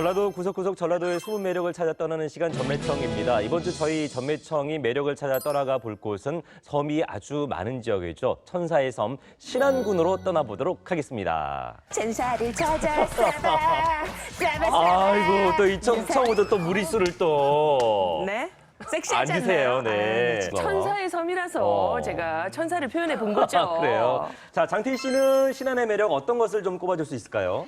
전라도 구석구석 전라도의 숨은 매력을 찾아 떠나는 시간 전매청입니다. 이번 주 저희 전매청이 매력을 찾아 떠나가 볼 곳은 섬이 아주 많은 지역이죠. 천사의 섬 신안군으로 떠나보도록 하겠습니다. 천사를 찾아 싸바 아이고 또 이 처음부터 또 무리수를 또 네? 섹시하잖아요. 앉으세요. 네. 천사의 섬이라서 제가 천사를 표현해 본 거죠. 그래요. 자, 장태희 씨는 신안의 매력 어떤 것을 좀 꼽아줄 수 있을까요?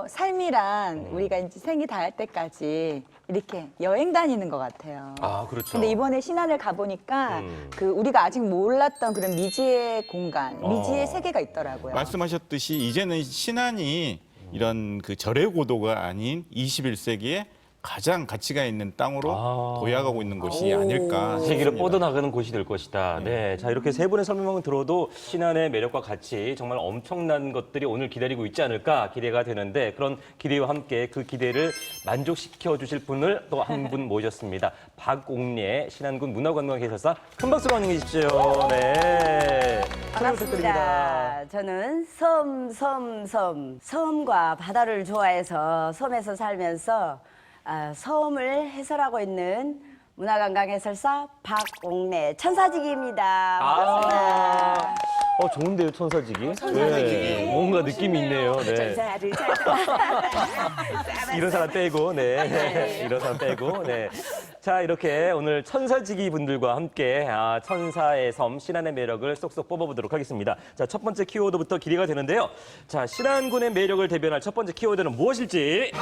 삶이란 우리가 이제 생이 닿을 때까지 이렇게 여행 다니는 것 같아요. 아, 그렇죠. 근데 이번에 신안을 가보니까 그 우리가 아직 몰랐던 그런 미지의 공간, 미지의 세계가 있더라고요. 말씀하셨듯이 이제는 신안이 이런 그 절의 고도가 아닌 21세기에 가장 가치가 있는 땅으로 도약하고 있는 곳이 아닐까 세계를 싶습니다. 뻗어나가는 곳이 될 것이다. 네. 자, 이렇게 세 분의 설명을 들어도 신안의 매력과 같이 정말 엄청난 것들이 오늘 기다리고 있지 않을까 기대가 되는데 그런 기대와 함께 그 기대를 만족시켜 주실 분을 또 한 분 모셨습니다. 박옥례 신안군 문화관광개설사 큰 박수로 환영해 주십시오. 네. 설명 부탁드립니다. 반갑습니다. 저는 섬과 바다를 좋아해서 섬에서 살면서 섬을 해설하고 있는 문화관광 해설사 박옥례 천사지기입니다. 반갑습니다. 좋은데요, 천사지기? 천사지기. 네, 뭔가 느낌이 있네요. 네. 천사를 찾아. 이런 사람 빼고, 네. 이런 사람 빼고, 네. 자, 이렇게 오늘 천사지기 분들과 함께 천사의 섬 신안의 매력을 쏙쏙 뽑아보도록 하겠습니다. 자, 첫 번째 키워드부터 기대가 되는데요. 자, 신안군의 매력을 대변할 첫 번째 키워드는 무엇일지?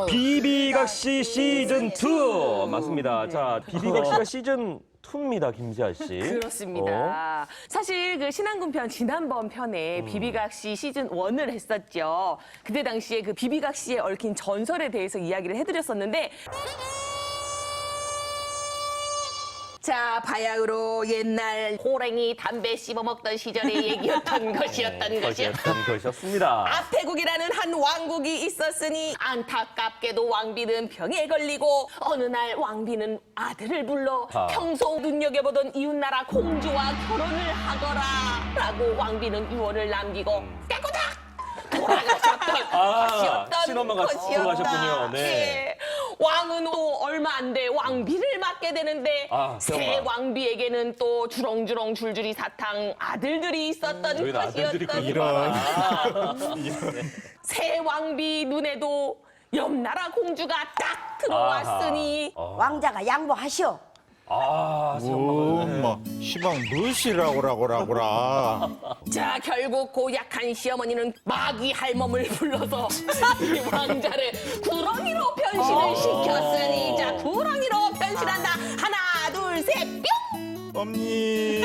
비비각시 시즌2! 맞습니다. 자, 비비각시가 시즌2입니다, 김지아 씨. 그렇습니다. 사실 그 신안군 편 지난번 편에 비비각 씨 시즌 1을 했었죠. 그때 당시에 그 비비각 씨에 얽힌 전설에 대해서 이야기를 해드렸었는데 자, 바야흐로 옛날 호랭이 담배 씹어먹던 시절의 얘기였던 것이었던 것이었습니다. 압태국이라는 한 왕국이 있었으니 안타깝게도 왕비는 병에 걸리고 어느 날 왕비는 아들을 불러 평소 눈여겨보던 이웃나라 공주와 결혼을 하거라 라고 왕비는 유언을 남기고 깨꼬닥 돌아가셨던 친엄마가 돌아가셨군요. 네. 예. 왕은 또 얼마 안 돼 왕비를 맡게 되는데 새 왕비에게는 또 주렁주렁 줄줄이 사탕 아들들이 있었던 것이었던 이런 새 왕비 눈에도 옆나라 공주가 딱 들어왔으니 왕자가 양보하시오. 뭐 시방 무엇이라고라고라. 자 결국 고약한 시어머니는 마귀 할멈을 불러서 이 왕자를 구렁이로 변신을 시켰으니 자 구렁이로 변신한다. 하나 둘 셋 뿅. 엄니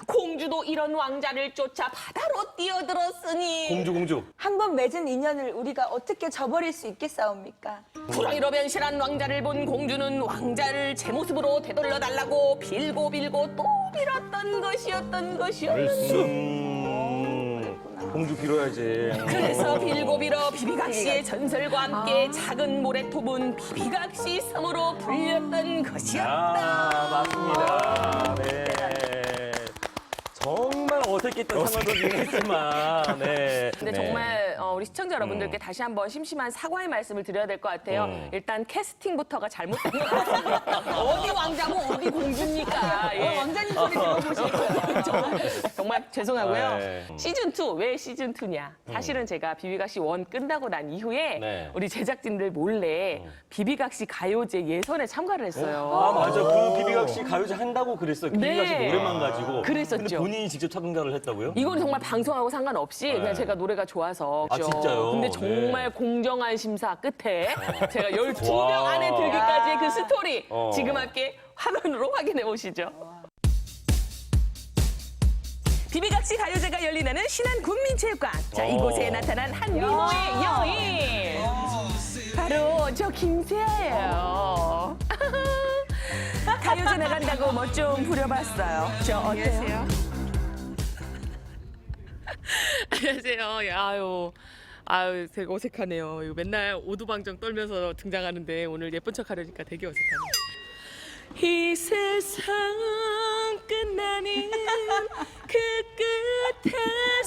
공주도 이런 왕자를 쫓아 바다로 뛰어들었으니 공주. 한 번 맺은 인연을 우리가 어떻게 저버릴 수 있겠사옵니까? 구렁이로 변신한 왕자를 본 공주는 왕자를 제 모습으로 되돌려 달라고 빌고 또 빌었던 것이었는데 공주 빌어야지. 그래서 빌고 빌어 비비각시의 전설과 함께 작은 모래톱은 비비각시 섬으로 불렸던 것이었다. 맞습니다. 네. 정말 어색했던 상황이긴 했지만, 네. 근데 정말 우리 시청자 여러분들께 다시 한번 심심한 사과의 말씀을 드려야 될 것 같아요. 일단 캐스팅부터가 잘못된 것 같아요. 어디 왕자고 어디 공주입니까? 예. 왕자님 소리 들어보시고 정말 죄송하고요. 네. 시즌2, 왜 시즌2냐? 사실은 제가 비비각시 1 끝나고 난 이후에 네. 우리 제작진들 몰래 비비각시 가요제 예선에 참가를 했어요. 맞아. 그 비비각시 가요제 한다고 그랬어요. 비비각시 네. 노래만 가지고. 그랬었죠. 근데 본인이 직접 참가를 했다고요? 이건 정말 방송하고 상관없이 그냥 제가 노래가 좋아서. 아, 진짜요? 근데 정말 네. 공정한 심사 끝에 제가 12명 안에 들기까지의 그 스토리 지금 함께 화면으로 확인해 보시죠. 비비각시 가요제가 열리는 신안 군민체육관. 자, 이곳에 나타난 한 미모의 여인. 바로 저 김세아예요. 가요제 나간다고 뭐 좀 부려봤어요. 저 어때요? 안녕하세요. 아유, 되게 어색하네요. 이거 맨날 오두방정 떨면서 등장하는데 오늘 예쁜 척 하려니까 되게 어색하네요. 이 세상 끝나는 그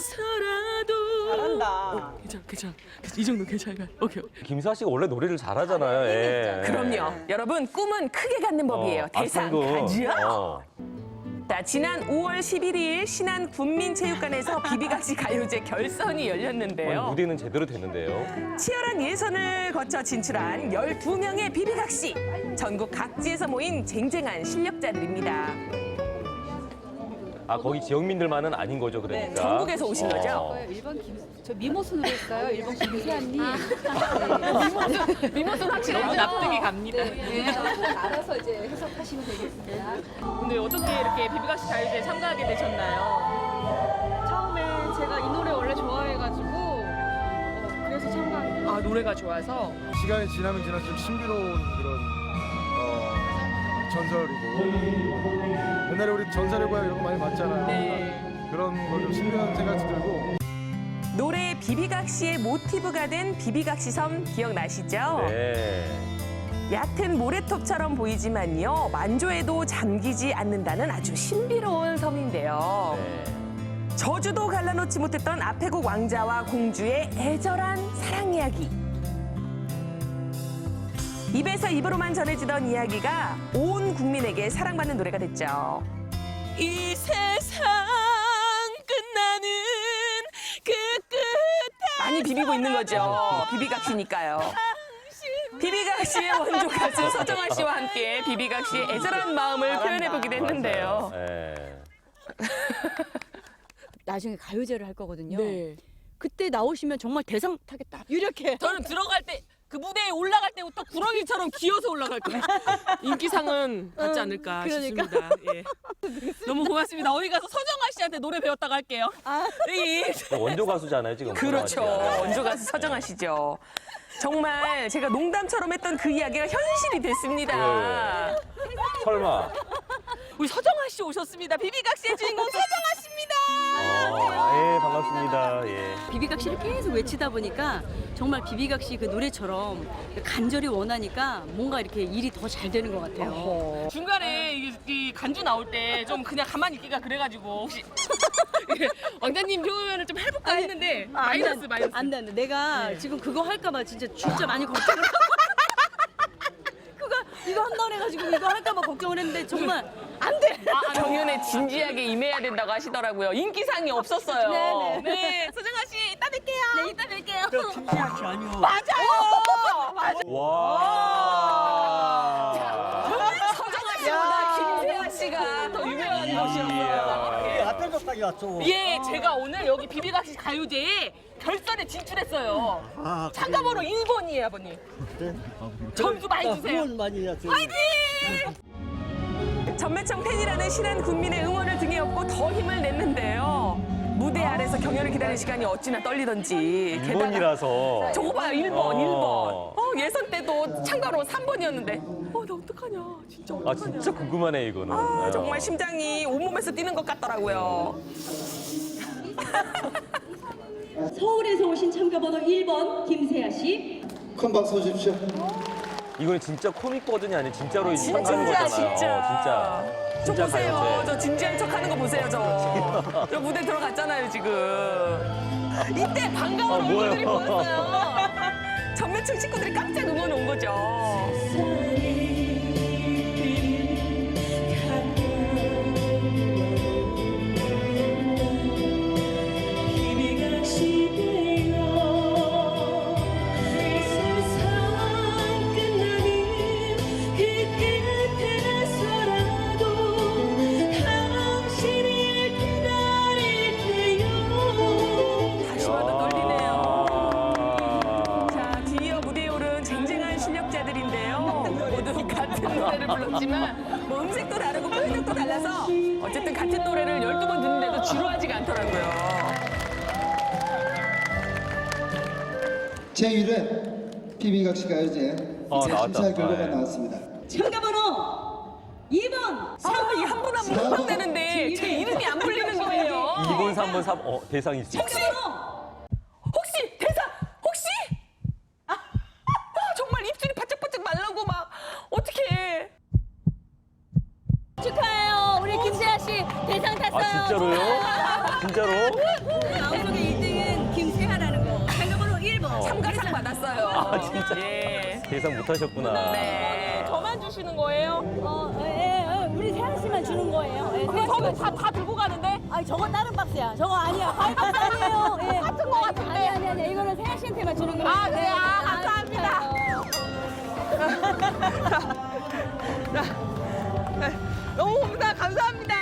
끝에서라도 잘한다. 괜찮아. 이 정도 괜찮아. 오케이. 김수아 씨가 원래 노래를 잘하잖아요. 예. 그럼요. 여러분 꿈은 크게 갖는 법이에요. 대상 탱고. 가죠. 자, 지난 5월 11일 신안 군민체육관에서 비비각시 가요제 결선이 열렸는데요. 무대는 제대로 됐는데요. 치열한 예선을 거쳐 진출한 12명의 비비각시. 전국 각지에서 모인 쟁쟁한 실력자들입니다. 아, 거기 지역민들만은 아닌 거죠, 그러니까. 전국에서 오신 거죠? 저 미모순으로 했어요. 일본 김세아님. 미모는 확실하죠? 납득이 갑니다. 네, 알아서 이제 해석하시면 되겠습니다. 오늘 어떻게 이렇게 비비각시 가요제에 참가하게 되셨나요? 처음엔 제가 이 노래 원래 좋아해가지고 그래서 참가하게 됐어요. 아, 노래가 좋아서. 시간이 지나면 지날수록 신비로운 그런 전설이고 옛날에 우리 전설의 고향 이런 거 많이 봤잖아요. 네. 그런 거 좀 신비한 생각도 들고 노래 비비각시의 모티브가 된 비비각시섬 기억나시죠? 네. 얕은 모래톱처럼 보이지만요. 만조에도 잠기지 않는다는 아주 신비로운 섬인데요. 네. 저주도 갈라놓지 못했던 아페국 왕자와 공주의 애절한 사랑 이야기. 입에서 입으로만 전해지던 이야기가 온 국민에게 사랑받는 노래가 됐죠. 이 세상 끝나는 그 끝에 많이 비비고 있는 거죠. 비비각시니까요. 비비각시의 원조 가수 서정아 씨와 함께 비비각시의 애절한 마음을 표현해보기도 했는데요. 네. 나중에 가요제를 할 거거든요. 네. 그때 나오시면 정말 대상 타겠다. 유력해. 저는 들어갈 때 그 무대에 올라갈 때부터 구렁이처럼 기어서 올라갈 거예요. 인기상은 받지 않을까 그러니까. 싶습니다. 예. 너무 고맙습니다. 어디 가서 서정아 씨한테 노래 배웠다가 할게요. 원조 가수잖아요, 지금. 그렇죠. 원조 가수 서정아 씨죠. 정말 제가 농담처럼 했던 그 이야기가 현실이 됐습니다. 설마. 우리 서정아 씨 오셨습니다. 비비각시의 주인공 서정아 씨입니다. 예, 반갑습니다. 예. 비비각시를 계속 외치다 보니까 정말 비비각시 그 노래처럼 간절히 원하니까 뭔가 이렇게 일이 더 잘 되는 것 같아요. 중간에 이 간주 나올 때 좀 그냥 가만히 있기가 그래가지고 혹시 왕자님 표현을 좀 해볼까 했는데 마이너스. 안 돼, 안 돼. 내가 지금 그거 할까봐 진짜 많이 걱정을 하고 이거 한다고 해가지고 이거 할까봐 걱정을 했는데 정말 안 돼. 경연에 진지하게 임해야 된다고 하시더라고요. 인기상이 없었어요. 네네. 네, 서정아 씨 이따 뵐게요. 네, 이따 뵐게요. 김세아 씨 아니요. 와. 서정아 씨보다 김세아 씨가 더 유명한 곳이었어요. 앞에서까지 왔죠. 예, 제가 오늘 여기 비비각시 가요제에 결선에 진출했어요. 참가번호 1번이에요, 아버님. 점수 많이 주세요. 후원 많이 해야죠. 화이팅! 전매청 팬이라는 신한 국민의 응원을 등에 업고 더 힘을 냈는데요. 무대 아래서 경연을 기다리는 시간이 어찌나 떨리던지. 게다가 1번이라서. 저거 봐요, 1번. 예선 때도 참가로 3번이었는데. 나 어떡하냐. 진짜 아, 진짜 궁금하네, 이거는. 정말 심장이 온몸에서 뛰는 것 같더라고요. 서울에서 오신 참가번호 1번 김세아 씨. 큰 박수 주십시오. 이거는 진짜 코믹 버전이 아니라 진짜로 진짜, 하는 거잖아요. 진짜. 진짜. 저 진짜 보세요. 가요제. 저 진지한 척 하는 거 보세요, 저. 저 무대 들어갔잖아요, 지금. 이때 반가운 뭐예요? 얼굴들이 보였어요. 전매청 식구들이 깜짝 응원 온 거죠. 다시 봐도 떨리네요. 자, 뒤이어 무대에 오른 쟁쟁한 실력자들인데요. 모두 같은 노래를 불렀지만 뭐 음색도 다르고 표현력도 달라서 어쨌든 같은 노래를 12번 듣는데도 지루하지가 않더라고요. 제1회 비비각시 가요제 나왔다. 심사 결과가 아, 예. 나왔습니다. 참가번호 2번. 이 한 분 한 분 흥분되는데 제 이름이 안 불리는 거예요. 2번, 3번, 4번. 대상이 있어. 혹시 대사 혹시? 정말 입술이 바짝바짝 말라고 막 어떡해. 축하해요. 우리 김세아 씨 대상 탔어요. 아, 진짜로요? 진짜로? 방송의 1등은 김세아라는 거. 참가번호 1번 받았어요. 아, 진짜? 예. 계산 못하셨구나. 네. 저만 주시는 거예요? 우리 세아 씨만 주는 거예요. 저는 다 들고 가는데? 아, 저거 다른 박스야. 저거 아니야. 과일 박스 아니에요. 같은 거 같은데? 아니. 이거는 세아 씨한테만 주는 거예요. 아, 네. 감사합니다. 너무 감사합니다.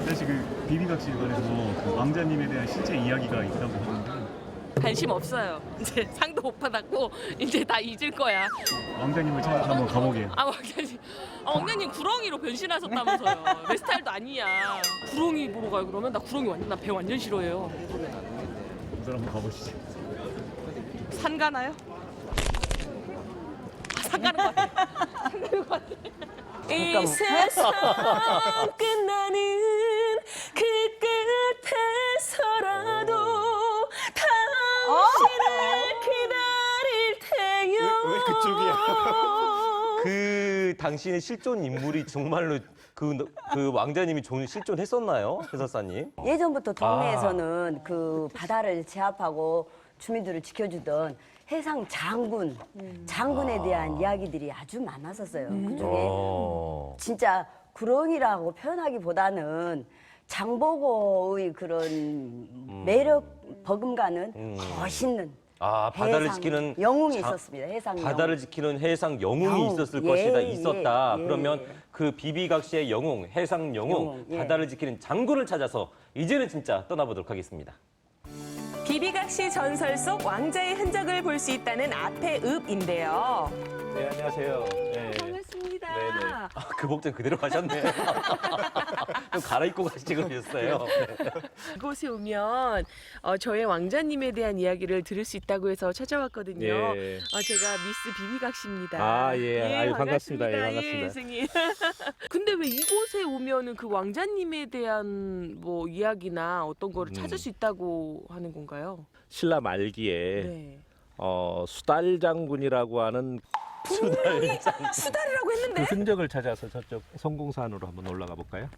사실 그 비비각시에 관해서 그 왕자님에 대한 실제 이야기가 있다고 하는데 관심 없어요. 이제 상도 못 받았고 이제 다 잊을 거야. 왕자님을 찾아서 한번 가보게요. 왕자님 구렁이로 변신하셨다면서요. 내 스타일도 아니야. 구렁이 보러 가요 그러면? 나 구렁이 나 배 완전 싫어해요. 우선 한번 가보시죠. 산 가나요? 산 가는 것 같아. 산 가는 것 같아. 이 세상 끝나는 그 끝에서라도 당신을 기다릴 테요. 왜 그쪽이야? 그 당신의 실존 인물이 정말로 그 왕자님이 실존했었나요, 해설사님? 예전부터 동네에서는 그 바다를 제압하고 주민들을 지켜주던 해상 장군에 대한 이야기들이 아주 많았었어요. 그중에 진짜 구렁이라고 표현하기보다는 장보고의 그런 매력 버금가는 멋있는 바다를 해상 지키는 영웅이 있었습니다. 해상 바다를 영웅. 지키는 해상 영웅이 영웅. 있었을 예, 것이다. 예, 있었다. 예. 그러면 그 비비각시의 영웅, 해상 영웅, 예. 바다를 지키는 장군을 찾아서 이제는 진짜 떠나보도록 하겠습니다. 비비각시 전설 속 왕자의 흔적을 볼 수 있다는 앞의 읍인데요. 네, 안녕하세요. 네. 반갑습니다. 네네. 그 복장 그대로 가셨네. 좀 갈아입고 가시지 그러셨어요. 이곳에 오면 저의 왕자님에 대한 이야기를 들을 수 있다고 해서 찾아왔거든요. 예. 제가 미스 비비각시입니다. 아, 예. 아유, 반갑습니다. 예, 반갑습니다. 예, 선생님. 근데 왜 이곳에 오면은 그 왕자님에 대한 뭐 이야기나 어떤 거를 찾을 수 있다고 하는 건가요? 신라 말기에 네. 수달 장군이라고 하는 수달이라고 했는데? 그 흔적을 찾아서 저쪽 성공산으로 한번 올라가 볼까요?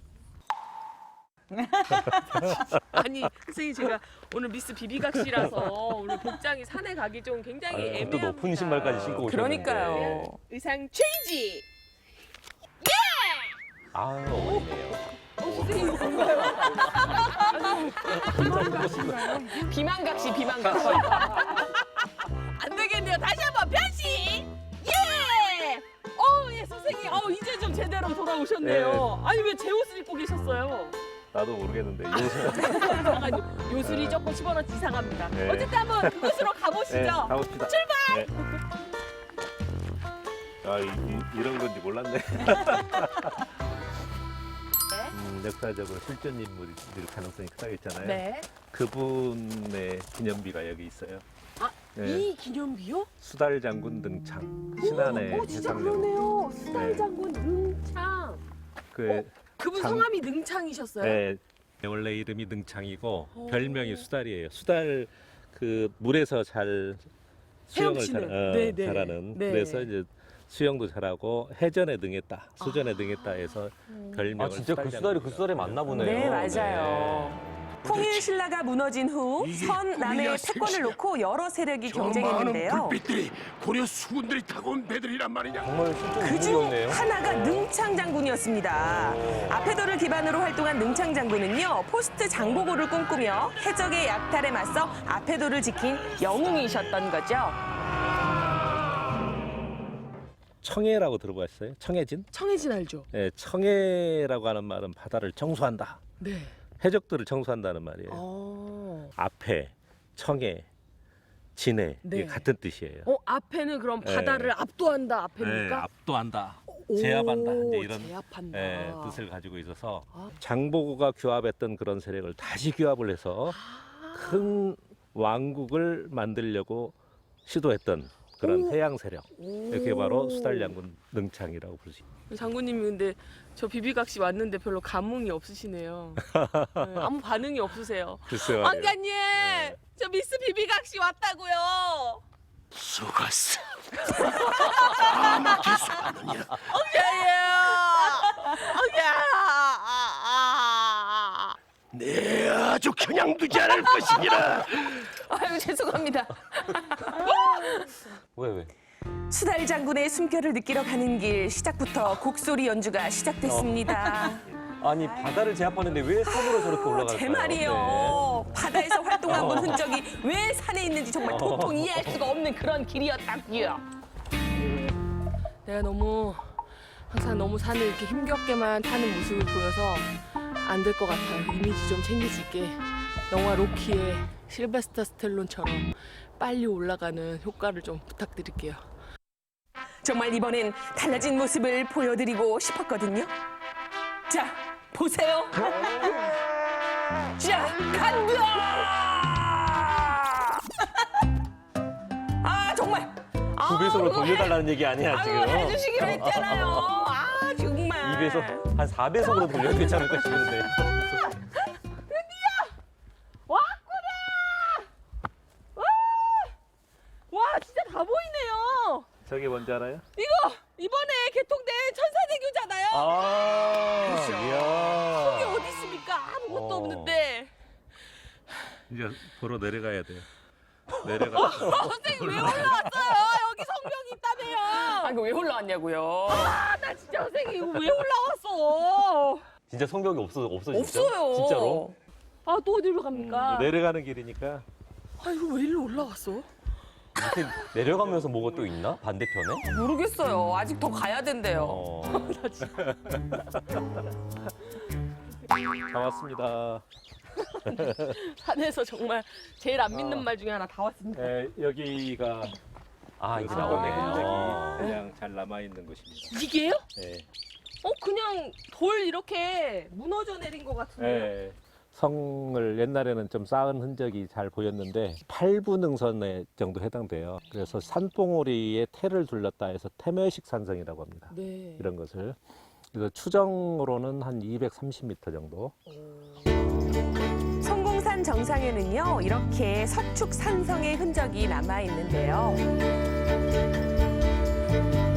아니 선생님 제가 오늘 미스 비비각시라서 오늘 복장이 산에 가기 좀 굉장히 또 애매합니다. 높은 신발까지 신고 오셨는데. 그러니까요. 의상 체인지. 아유, 어머니네요. 선생님 이거 뭔가요? 비만각시. 안 되겠네요. 다시 한번 변신. 예. 예 선생님. 이제 좀 제대로 돌아오셨네요. 아니 왜 제 옷을 입고 계셨어요? 나도 모르겠는데 잠깐요. 요술이 조금 10원어치 이상합니다. 네. 어쨌든 한번 그곳으로 가보시죠. 네, 가봅시다. 출발. 이런 건지 몰랐네. 역사적으로 실존 인물일 가능성이 크다고 했잖아요. 네. 그분의 기념비가 여기 있어요. 네. 이 기념비요? 수달 장군 능창 신안의 진짜 해상 그러네요. 영웅. 수달 장군 능창. 그분 장- 성함이 능창이셨어요? 네. 원래 이름이 능창이고 별명이 수달이에요. 수달 그 물에서 잘 수영을 헤엄치는. 네. 잘하는. 네. 그래서 이제 수영도 잘하고 해전에 능했다, 수전에 능했다 해서 별명을 진짜 그 수달이 그 수달에 맞나 보네요. 네, 맞아요. 통일 신라가 무너진 후 선 남해의 패권을 놓고 여러 세력이 경쟁했는데요. 불빛들이 고려 수군들이 타고 온 배들이란 말이냐. 정말 실존 그중 인물이었네요. 하나가 능창 장군이었습니다. 아페도를 기반으로 활동한 능창 장군은요, 포스트 장보고를 꿈꾸며 해적의 약탈에 맞서 아페도를 지킨 영웅이셨던 거죠. 청해라고 들어보셨어요? 청해진? 청해진 알죠? 네, 청해라고 하는 말은 바다를 청소한다. 네. 해적들을 청소한다는 말이에요. 앞에, 청해, 진해 네. 이게 같은 뜻이에요. 앞에는 그럼 바다를 압도한다 앞에니까? 압도한다, 제압한다 이제 이런 제압한다. 뜻을 가지고 있어서 장보고가 규합했던 그런 세력을 다시 규합을 해서 큰 왕국을 만들려고 시도했던 그런 해양 세력. 이렇게 바로 수달 장군 능창이라고 볼 수 있습니다. 장군님이 근데 저 비비각시 왔는데 별로 감흥이 없으시네요. 네, 아무 반응이 없으세요. 글쎄요. 왕자님, 저 미스 비비각시 왔다고요. 속았어. 네, 아주 그냥 두지 않을 것이니라. 아유 죄송합니다. 왜? 수달 장군의 숨결을 느끼러 가는 길 시작부터 곡소리 연주가 시작됐습니다. 아니 바다를 제압하는데 왜 섬으로 저렇게 올라갈까요? 제 말이요. 바다에서 활동한 본 흔적이 왜 산에 있는지 정말 도통 이해할 수가 없는 그런 길이었다고요. 내가 항상 너무 산을 이렇게 힘겹게만 타는 모습을 보여서 안 될 것 같아요. 이미지 좀 챙길 수 있게 영화 로키의 실베스터 스텔론처럼 빨리 올라가는 효과를 좀 부탁드릴게요. 정말 이번엔 달라진 모습을 보여드리고 싶었거든요. 자, 보세요. 자, 간다! 아, 정말. 2배속으로 돌려달라는 얘기 아니야 지금? 해주시기로 했잖아요. 아, 정말. 2배속 한 4배속으로 돌려도 되지 않을까 싶은데. 와, 진짜 다 보이네요. 저게 뭔지 알아요? 이거 이번에 개통된 천사대교잖아요. 이야. 이게 어디 있습니까? 아무것도 없는데. 이제 보러 내려가야 돼요. 내려가. 선생님 왜 올라왔어요? 여기 성명이 있다며요. 아, 이거 왜 올라왔냐고요? 아, 나 진짜 선생님 이거 왜 올라왔어? 진짜 성벽이 없어 진짜? 없어요. 진짜로? 아, 또 어디로 갑니까? 내려가는 길이니까. 아, 이거 왜 일로 올라왔어? 이렇게 내려가면서 뭐가 또 있나? 반대편에? 모르겠어요. 아직 더 가야 된대요. 다 왔습니다. 산에서 정말 제일 안 믿는 말 중에 하나 다 왔습니다. 네, 여기가 이제 나오네. 나오네요. 그냥 잘 남아 있는 곳입니다. 이게요? 네. 그냥 돌 이렇게 무너져 내린 것 같은데. 네. 성을 옛날에는 좀 쌓은 흔적이 잘 보였는데 8부 능선에 정도 해당돼요. 그래서 산봉우리에 태를 둘렀다 해서 태묘식 산성이라고 합니다. 네. 이런 것을. 그래서 추정으로는 한 230m 정도. 성공산 정상에는요, 이렇게 서축 산성의 흔적이 남아 있는데요.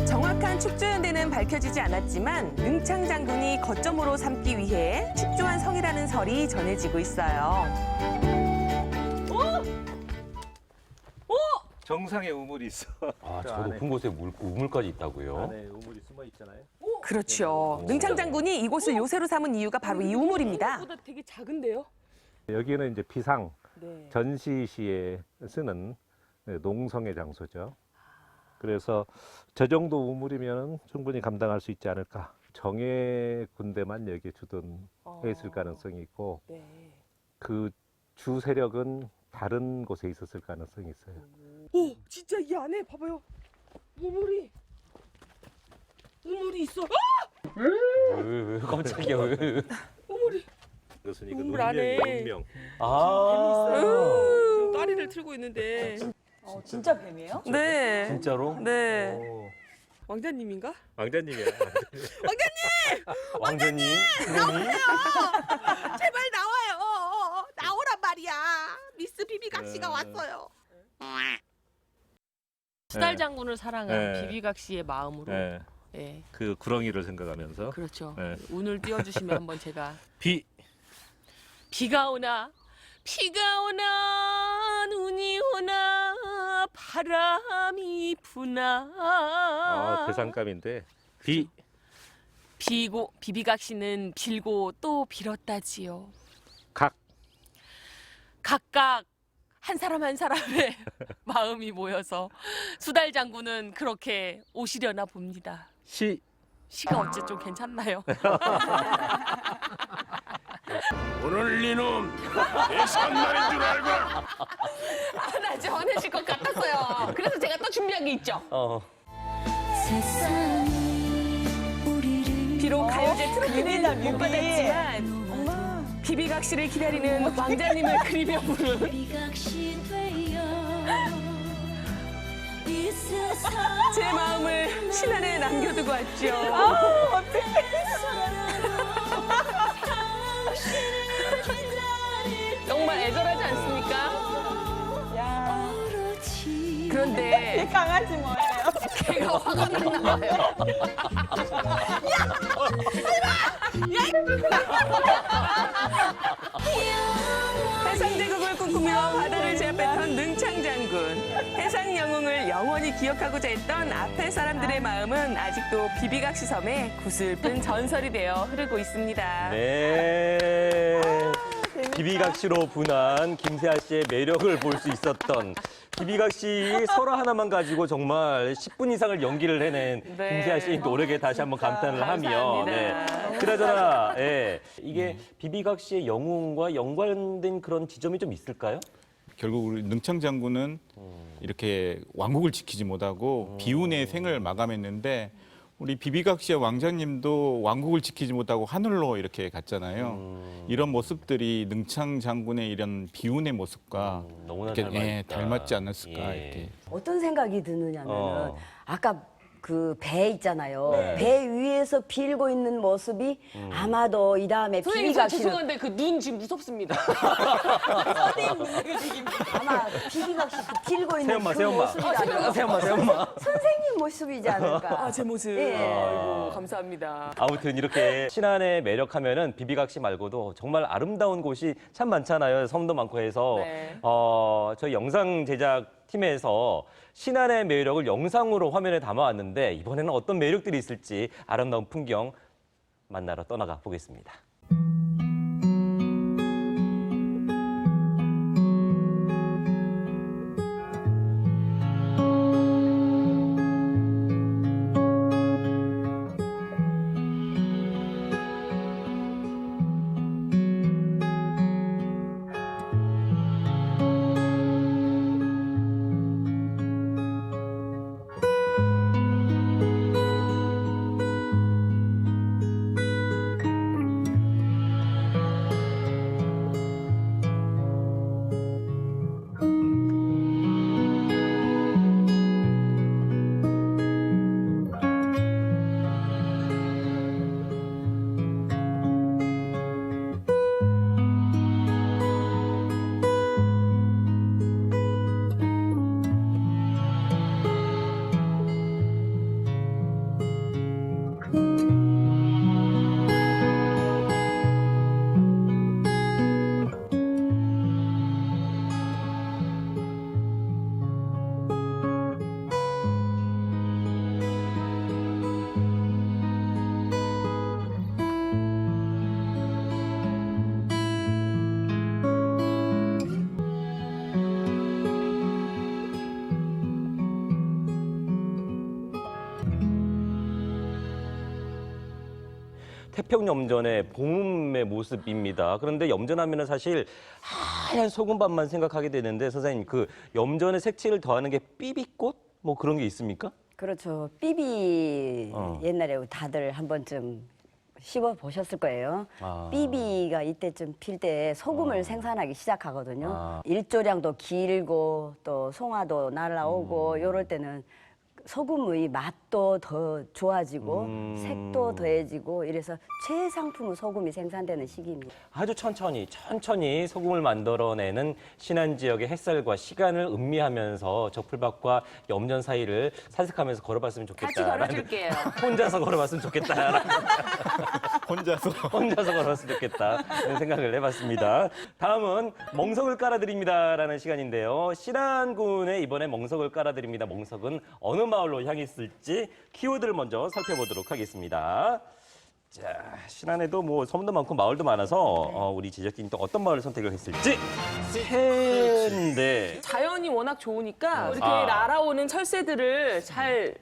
정확한 축조 연대는 밝혀지지 않았지만 능창 장군이 거점으로 삼기 위해 축조한 성이라는 설이 전해지고 있어요. 정상에 우물이 있어. 저 높은 곳에 우물까지 있다고요? 안에 우물이 숨어 있잖아요. 그렇죠. 능창 장군이 이곳을 요새로 삼은 이유가 바로 이 우물입니다. 생각보다 되게 작은데요? 여기는 이제 비상 네. 전시 시에 쓰는 농성의 장소죠. 그래서 저 정도 우물이면 충분히 감당할 수 있지 않을까. 정예 군대만 여기에 주둔했을 가능성이 있고 네. 그 주 세력은 다른 곳에 있었을 가능성이 있어요. 오, 진짜 이 안에 봐봐요. 우물이 있어. 왜 깜짝이야 왜? 우물이. 그것은 이거 우물 안에. 운명. 다리를 틀고 있는데. 진짜 뱀이에요? 네. 진짜로? 네. 왕자님인가? 왕자님이야. 왕자님? 그러니? 제발 나와요. 나오란 말이야. 미스 비비각 씨가 왔어요. 수달 장군을 사랑한 네. 비비각 씨의 마음으로. 네. 네. 그 구렁이를 생각하면서 그렇죠. 네. 운을 띄워주시면 한번 제가 비가 오나 눈이 오나 바람이 부나 대상감인데 비비각 씨는 빌고 또 빌었다지요. 각각 한 사람 한 사람의 마음이 모여서 수달 장군은 그렇게 오시려나 봅니다. 시가 어째 좀 괜찮나요? 오늘 니놈 내 산날인 줄 알거라. 나 지금 화내실 것 같았어요. 그래서 제가 또 준비한 게 있죠. 비록 가요제 트로피는 못 받았지만 비비각 씨를 기다리는 왕자님을 그리며 부른 제 마음을 신안에 남겨두고 왔죠. 정말 애절하지 않습니까? 그런데 강아지 뭐예요? 걔가 화가 났나 봐요. 걸 꿈꾸며 바다를 제압했던 능창장군. 해상 영웅을 영원히 기억하고자 했던 앞에 사람들의 마음은 아직도 비비각시 섬에 구슬픈 전설이 되어 흐르고 있습니다. 네. 비비각시로 분한 김세아 씨의 매력을 볼 수 있었던 비비각시 설화 하나만 가지고 정말 10분 이상을 연기를 해낸 네. 김세아 씨의 노력에 다시 한번 감탄을 하며 감사합니다. 그나저나 이게 비비각시의 영웅과 연관된 그런 지점이 좀 있을까요? 결국 우리 능창 장군은 이렇게 왕국을 지키지 못하고 비운의 생을 마감했는데 우리 비비각 씨의 왕자님도 왕국을 지키지 못하고 하늘로 이렇게 갔잖아요. 이런 모습들이 능창 장군의 이런 비운의 모습과 너무나 이렇게 닮아있다. 닮았지 않았을까 예. 이렇게. 어떤 생각이 드느냐면은 어. 아까 그 배 있잖아요. 네. 배 위에서 빌고 있는 모습이 아마도 이 다음에 선생님, 저 비비각시는 죄송한데 그 눈 지금 무섭습니다. 아마 비비각시 그 빌고 있는 새엄마, 그 새엄마. 모습이라면 새엄마. 선생님 모습이지 않을까. 아, 제 모습. 예. 아이고, 감사합니다. 아무튼 이렇게 신안의 매력하면은 비비각시 말고도 정말 아름다운 곳이 참 많잖아요. 섬도 많고 해서 네. 저희 영상 제작 팀에서 신안의 매력을 영상으로 화면에 담아왔는데 이번에는 어떤 매력들이 있을지 아름다운 풍경 만나러 떠나가 보겠습니다. 태평염전의 봄의 모습입니다. 그런데 염전하면은 사실 하얀 소금밭만 생각하게 되는데 선생님 그 염전의 색채를 더하는 게 삐비꽃 뭐 그런 게 있습니까? 그렇죠. 삐비 어. 옛날에 다들 한 번쯤 씹어 보셨을 거예요. 아. 삐비가 이때쯤 필 때 소금을 생산하기 시작하거든요. 아. 일조량도 길고 또 송화도 날라오고 요럴 때는 소금의 맛도 더 좋아지고 색도 더해지고 이래서 최상품의 소금이 생산되는 시기입니다. 아주 천천히 소금을 만들어내는 신안 지역의 햇살과 시간을 음미하면서 저 풀밭과 염전 사이를 사색하면서 걸어봤으면 좋겠다. 같이 걸어줄게요. 혼자서 걸어봤으면 좋겠다. 혼자서 걸었으면 좋겠다. 이런 생각을 해봤습니다. 다음은 멍석을 깔아드립니다라는 시간인데요. 신안군에 이번에 멍석을 깔아드립니다. 멍석은 어느 마을로 향했을지 키워드를 먼저 살펴보도록 하겠습니다. 자, 신안에도 뭐 섬도 많고 마을도 많아서 우리 제작진이 또 어떤 마을을 선택을 했을지 새인데 자연이 워낙 좋으니까 이렇게 아. 날아오는 철새들을 잘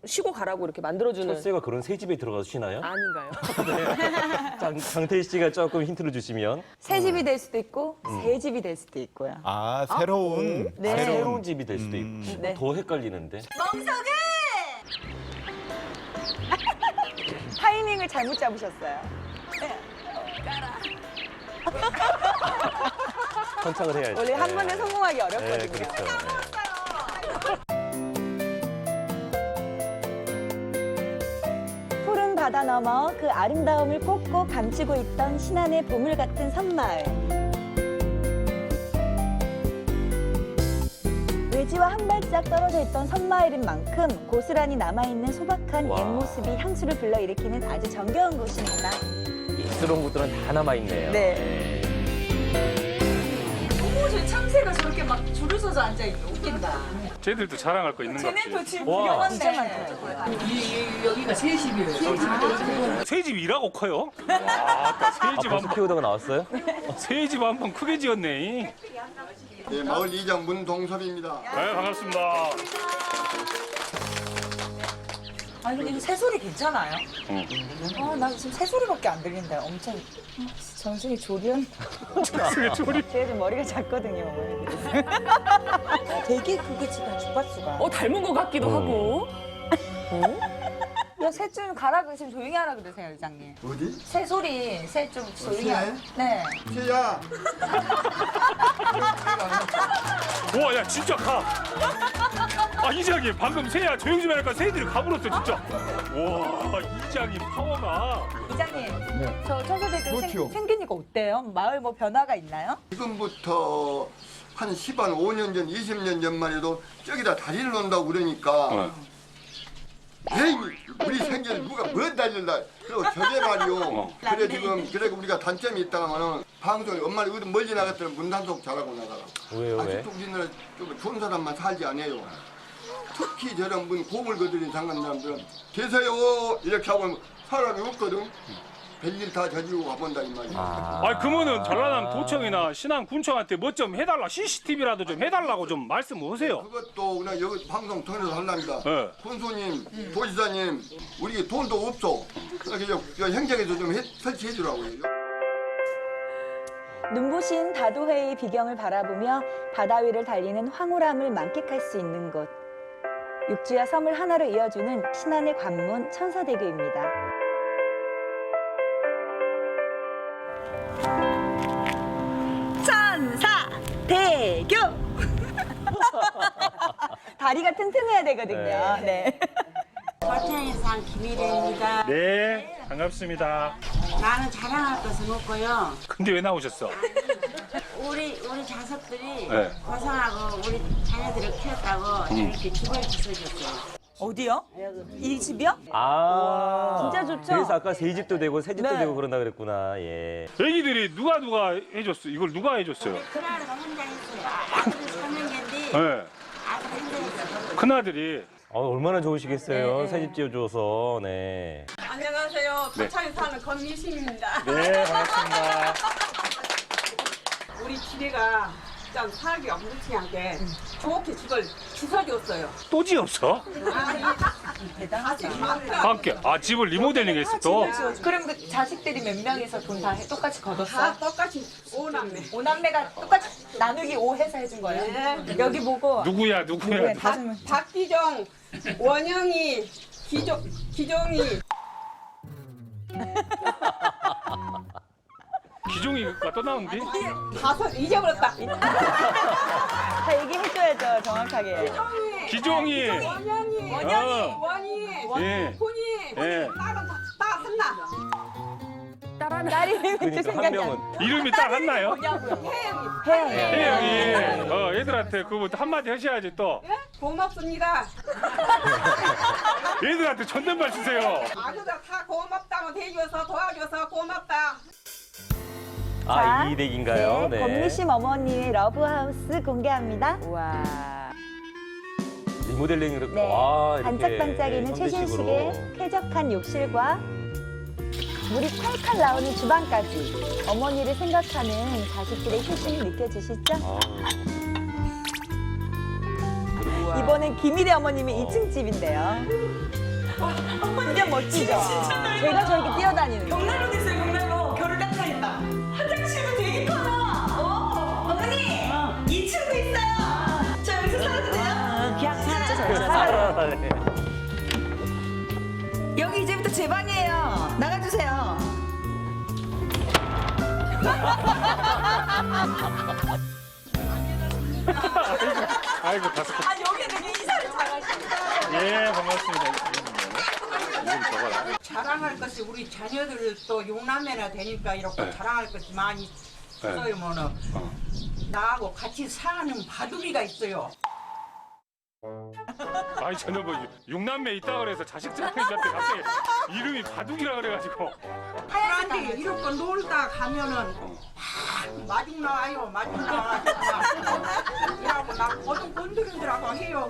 쉬고 가라고 이렇게 만들어주는. 철새가 그런 새 집에 들어가서 쉬나요? 아닌가요? 장태희 씨가 조금 힌트를 주시면 새 집이 될 수도 있고 새 집이 될 수도 있고요. 아 새로운 네. 새로운 집이 될 수도 있고 네. 더 헷갈리는데. 타이밍을 잘못 잡으셨어요. 선창을 해야지. 원래 한 번에 성공하기 어렵거든요. 네, 그렇죠. 푸른 바다 너머 그 아름다움을 꼭꼭 감추고 있던 신안의 보물 같은 섬마을. 외지와 한 발짝 떨어져 있던 섬마을인 만큼 고스란히 남아있는 소박한 와. 옛 모습이 향수를 불러일으키는 아주 정겨운 곳입니다. 예스러운 것들은 다 남아있네요. 네. 어머, 붙어서 앉아 있고 웃긴다. 쟤들도 자랑할 거 있는 것 같아. 쟤네도 지금 와. 구경한대. 여기가 새 집이에요. 새 집 일하고 커요? 와, 새 집 벌써 키우다가 나왔어요? 새집 한 번 크게 지었네. 네, 마을 이장 문동섭입니다. 네, 반갑습니다. 아니 근데 이거 새소리 괜찮아요? 나 지금 새소리밖에 안 들린다. 엄청 정승이 조련. 정승이 조련. 제가 좀 머리가 작거든요. 되게 크게 지금 주파수가. 닮은 것 같기도 하고. 야, 새 좀 가라 그러시면 조용히 하라 그러세요, 의장님. 어디? 새 소리, 새 좀 조용히 새? 하라. 네. 새야. 와, 야, 진짜 가. 아, 이장님, 방금 새야 조용 좀 하니까 새들이 가물었어, 진짜. 와, 이장님 파워가. 이장님, 저 청소대교 그렇죠. 생기니까 어때요? 마을 뭐 변화가 있나요? 지금부터 한 5년 전, 20년 전만 해도 저기다 다리를 놓는다고 그러니까 에이, 우리 생전 누가 뭐 다리를 그리고 저게 말이요. 그래 지금 그래 우리가 단점이 있다가는 방송에 엄마를 어디 멀리 나갔더니 문단속 잘하고 나가라. 왜요, 왜? 아직도 우리나라 좀 좋은 사람만 살지 않아요. 특히 저런 분 고물 거들인 장관 사람들은 계세요 이렇게 하고 사람이 없거든. 별일 다 저지르고 가본다 이 말이야. 아, 그러면은 전라남 도청이나 신안 군청한테 뭐 좀 해달라, CCTV라도 좀 해달라고 좀 말씀하세요. 그것도 그냥 여기 방송 통해서 하랍니다. 네. 군수님, 도지사님, 우리 돈도 없어. 그래서 저 행정에서 좀 설치해 주라고요. 눈부신 다도해의 비경을 바라보며 바다 위를 달리는 황홀함을 만끽할 수 있는 곳. 육지와 섬을 하나로 이어주는 신안의 관문 천사대교입니다. 천사대교! 다리가 튼튼해야 되거든요. 네. 과천에산 김일혜입니다. 네, 반갑습니다. 나는 자랑할 것은 없고요. 근데 왜 나오셨어? 우리 자석들이 네. 고생하고 우리 자녀들을 키웠다고 이렇게 집을 지어줬어요. 어디요? 이 집이요? 진짜 좋죠? 그래서 아까 새 집도 되고 새 집도 네. 되고 그런다 그랬구나. 예. 애기들이 누가 해줬어? 이걸 누가 해줬어요? 큰아들가 혼자 했어요. 아들이 3년인데 네. 아들 혼자 했어요. 큰아들이 얼마나 좋으시겠어요. 새 집 지어줘서. 네. 안녕하세요. 네. 도창에 사는 권미심입니다. 네, 반갑습니다. 우리 지혜가 참 살기 엄청나게 좋게 집을 지어줬어요. 또 지었어? 함께. 아, 집을 리모델링 했어 또? 그럼 그 자식들이 몇 명이서 돈 다 똑같이 걷었어요? 다 똑같이 오남매. 오남매가 똑같이 나누기 5 해서 해준 거예요? 네. 여기 보고 누구야? 박기종, 원영이, 기종이. 기종이가 또 나온디? 다섯 잊어버렸다. 다 얘기해줘야죠, 정확하게. 기종이. 원영이, 원이, 예. 훈이, 예. 딸은 다 한나. 딸이 왜 그러니까 생각이 한 명은 이름이 딱 한나요? 혜영이. 혜영이. 애들한테 그거 한마디 하셔야지 또. 고맙습니다. 애들한테 존댓말 쓰세요. 아주들 다 고맙다고 대줘서 도와줘서 고맙다. 아, 이 댁인가요? 네, 권미심 어머니의 러브하우스 공개합니다. 와. 리모델링으로 네, 와, 이렇게 반짝반짝이는 현대식으로. 최신식의 쾌적한 욕실과 물이 콸콸 나오는 주방까지 어머니를 생각하는 자식들의 효심이 느껴지시죠? 이번엔 김일혜 어머님의 2층 집인데요. 완전 멋지죠? 제가 저렇게 뛰어다니는 거. 벽난로 됐어요, 벽난로. 겨울 따뜻하겠다. 화장실도 되게 커요. 어머니, 2층도 있어요. 저 여기서 살아도 돼요? 그냥 살아요. 네. 여기 이제부터 제 방이에요. 나가주세요. 아이고, 다섯 번. 여기 되게 인사를 잘하시네. 예, 반갑습니다. 이름 적어라. 자랑할 것이 우리 자녀들도 용남매나 되니까 이렇게 자랑할 것이 많이 있어요. 뭐는 나하고 같이 사는 바둑이가 있어요. 아니, 저는 뭐 육남매 있다 그래서 자식 잡혀한테 갑자기 이름이 바둑이라 그래가지고. 그런데 이렇게 놀다 가면은 막 마중 나와요. 마중 나와. 이라고 나 고등 건드리더라고 해요.